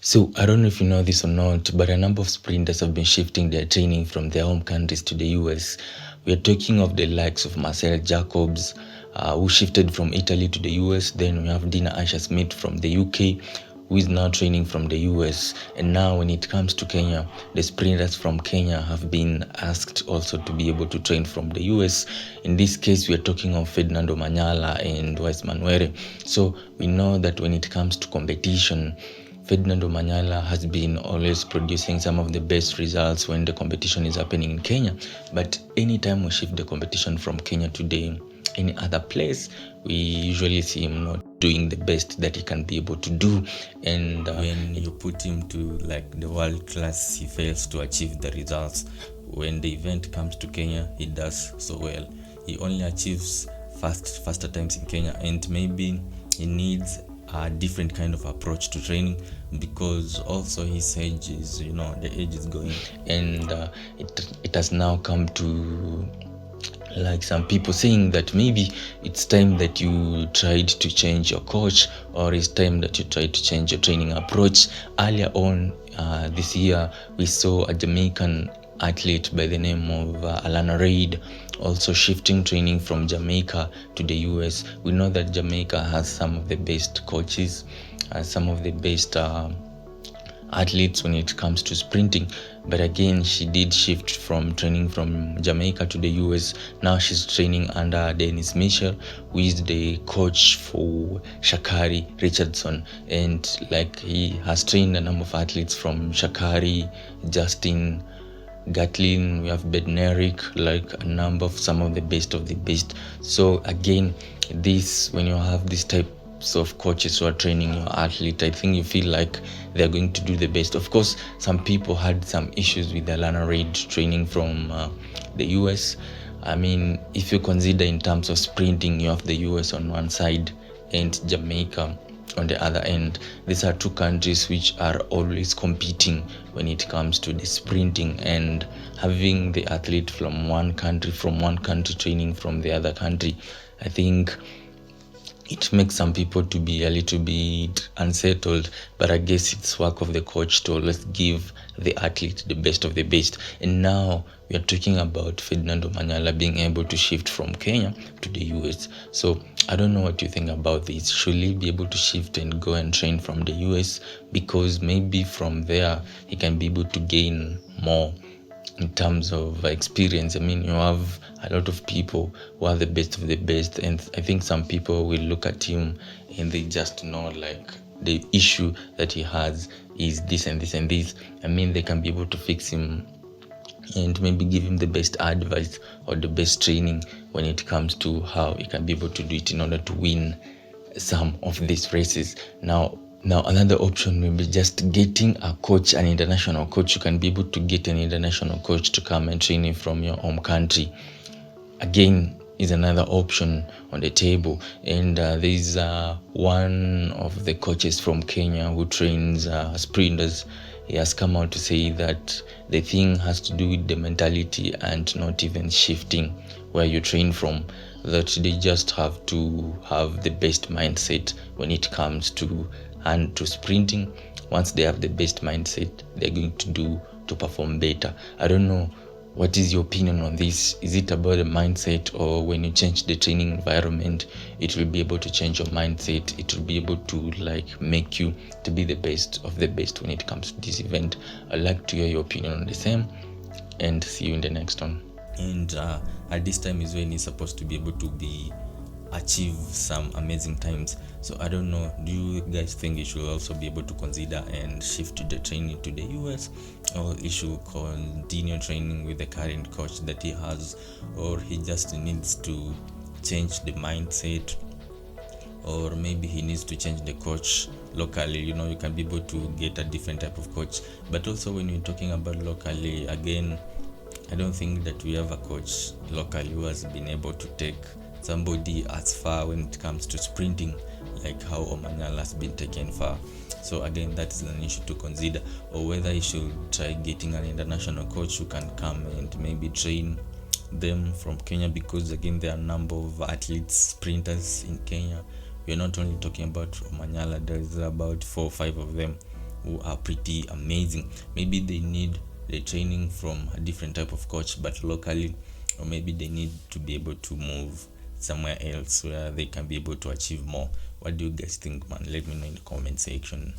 So I don't know if you know this or not, but a number of sprinters have been shifting their training from their home countries to the US. We are talking of the likes of Marcel Jacobs, who shifted from Italy to the US. Then we have Dina Aisha-Smith from the UK, who is now training from the US. And now when it comes to Kenya, the sprinters from Kenya have been asked also to be able to train from the US. In this case, we are talking of Ferdinand Omanyala and Wes Manuere. So we know that when it comes to competition, Ferdinand Omanyala has been always producing some of the best results when the competition is happening in Kenya. But anytime we shift the competition from Kenya to any other place, we usually see him not doing the best that he can be able to do. And when you put him to like the world class, he fails to achieve the results. When the event comes to Kenya, he does so well. He only achieves faster times in Kenya, and maybe he needs a different kind of approach to training, because also his age is, the age is going, and it has now come to like some people saying that maybe it's time that you tried to change your coach, or it's time that you tried to change your training approach. Earlier on this year, we saw a Jamaican athlete by the name of Alana Reid also shifting training from Jamaica to the US. We know that Jamaica has some of the best coaches, some of the best athletes when it comes to sprinting, but again she did shift from training from Jamaica to the US. Now she's training under Dennis Mitchell, who is the coach for Sha'Carri Richardson, and like he has trained a number of athletes from Sha'Carri, Justin Gatlin, we have Bednarik, like a number of some of the best of the best. So again, this, when you have this types of coaches who are training your athlete, I think you feel like they're going to do the best. Of course, some people had some issues with Alana Reid training from the US. I mean, if you consider in terms of sprinting, you have the US on one side and Jamaica on the other end. These are two countries which are always competing when it comes to the sprinting, and having the athlete from one country training from the other country, I think it makes some people to be a little bit unsettled, but I guess it's work of the coach to always give the athlete the best of the best. And now we are talking about Ferdinand Omanyala being able to shift from Kenya to the US. So I don't know what you think about this. Should he be able to shift and go and train from the US? Because maybe from there he can be able to gain more in terms of experience. I mean, you have a lot of people who are the best of the best, and I think some people will look at him and they just know like the issue that he has is this and this and this. I mean, they can be able to fix him and maybe give him the best advice or the best training when it comes to how he can be able to do it in order to win some of these races. Now another option will be just getting a coach, an international coach. You can be able to get an international coach to come and train you from your home country. Again, is another option on the table. And there's one of the coaches from Kenya who trains sprinters. He has come out to say that the thing has to do with the mentality and not even shifting where you train from, that they just have to have the best mindset when it comes to sprinting. Once they have the best mindset, they're going to perform better. I don't know, what is your opinion on this? Is it about the mindset, or when you change the training environment, it will be able to change your mindset? It will be able to like make you to be the best of the best when it comes to this event? I'd like to hear your opinion on the same, and see you in the next one. And at this time is when he's supposed to be able to achieve some amazing times. So I don't know, do you guys think he should also be able to consider and shift the training to the US, or he should continue training with the current coach that he has, or he just needs to change the mindset, or maybe he needs to change the coach locally? You can be able to get a different type of coach. But also when you're talking about locally, again, I don't think that we have a coach locally who has been able to take somebody as far when it comes to sprinting like how Omanyala has been taken far. So again, that is an issue to consider, or whether he should try getting an international coach who can come and maybe train them from Kenya, because again, there are a number of athletes, sprinters in Kenya. We're not only talking about Omanyala, there's about 4 or 5 of them who are pretty amazing. Maybe they need the training from a different type of coach but locally, or maybe they need to be able to move somewhere else where they can be able to achieve more. What do you guys think, man? Let me know in the comment section.